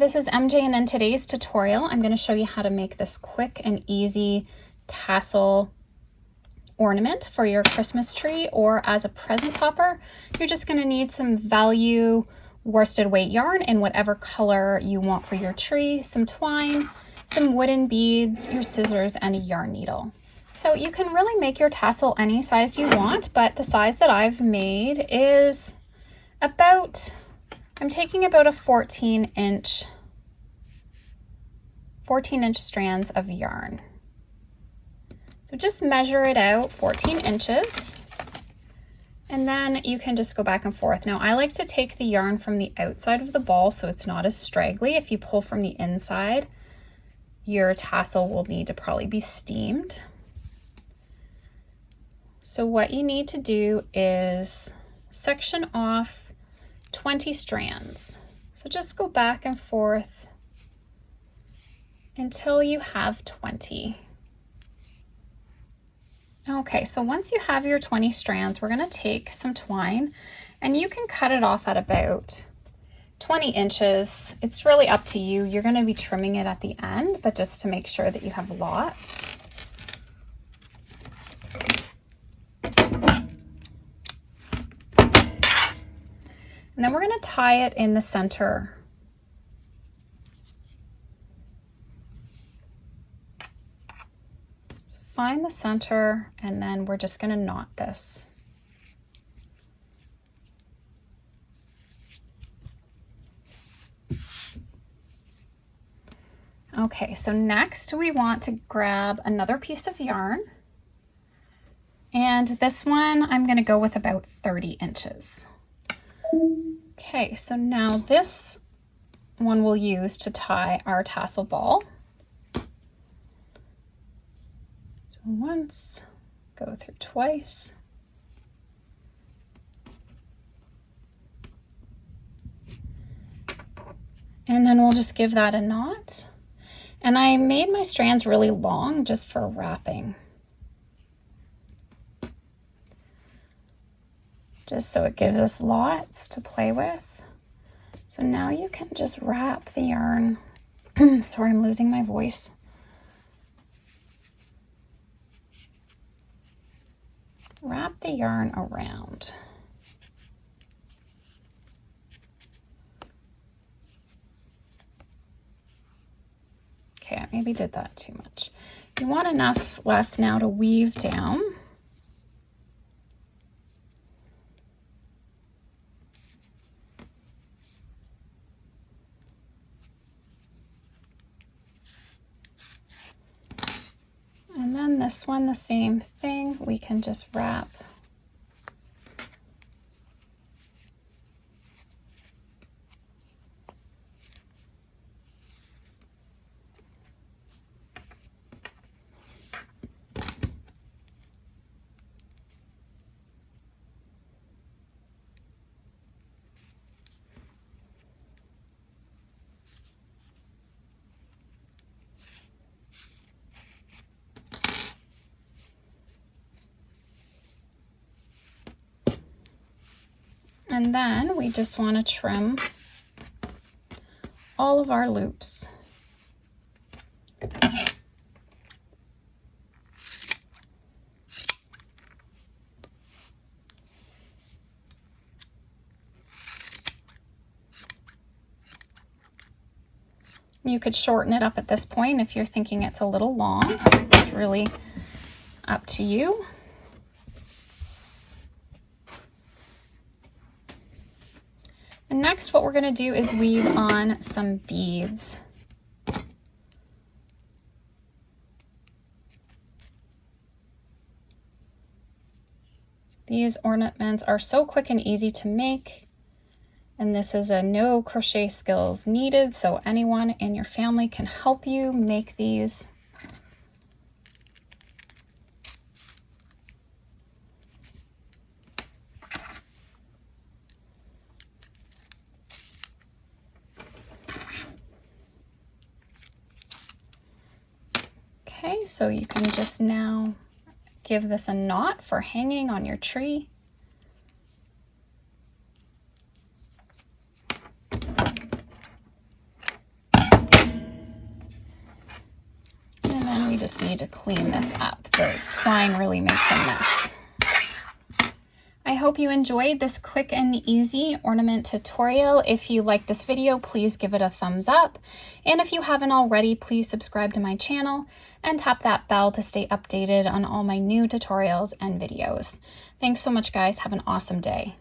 this is MJ, and in today's tutorial I'm going to show you how to make this quick and easy tassel ornament for your Christmas tree or as a present topper. You're just going to need some value worsted weight yarn in whatever color you want for your tree, some twine, some wooden beads, your scissors, and a yarn needle. So you can really make your tassel any size you want, but the size that I've made is about, I'm taking about a 14-inch strands of yarn. So just measure it out 14 inches, and then you can just go back and forth. Now I like to take the yarn from the outside of the ball so it's not as straggly. If you pull from the inside, your tassel will need to probably be steamed. So what you need to do is section off 20 strands. So just go back and forth until you have 20. Okay, so once you have your 20 strands, we're going to take some twine, and you can cut it off at about 20 inches. It's really up to you. You're going to be trimming it at the end, but just to make sure that you have lots. And then we're going to tie it in the center. So find the center, and then we're just going to knot this. Okay, so next we want to grab another piece of yarn. And this one I'm going to go with about 30 inches. Okay, so now this one we'll use to tie our tassel ball. So once, go through twice. And then we'll just give that a knot. And I made my strands really long just for wrapping. Just so it gives us lots to play with. So now you can just wrap the yarn. Sorry, I'm losing my voice. Wrap the yarn around. Okay, I maybe did that too much. You want enough left now to weave down. And then this one, the same thing, we can just wrap. And then we just want to trim all of our loops. You could shorten it up at this point if you're thinking it's a little long. It's really up to you. And next, what we're going to do is weave on some beads. These ornaments are so quick and easy to make, and this is a no crochet skills needed, so anyone in your family can help you make these. Okay, so you can just now give this a knot for hanging on your tree. we just need to clean this up. The twine really makes a mess. I hope you enjoyed this quick and easy ornament tutorial. If you like this video, please give it a thumbs up. And if you haven't already, please subscribe to my channel and tap that bell to stay updated on all my new tutorials and videos. Thanks so much, guys. Have an awesome day.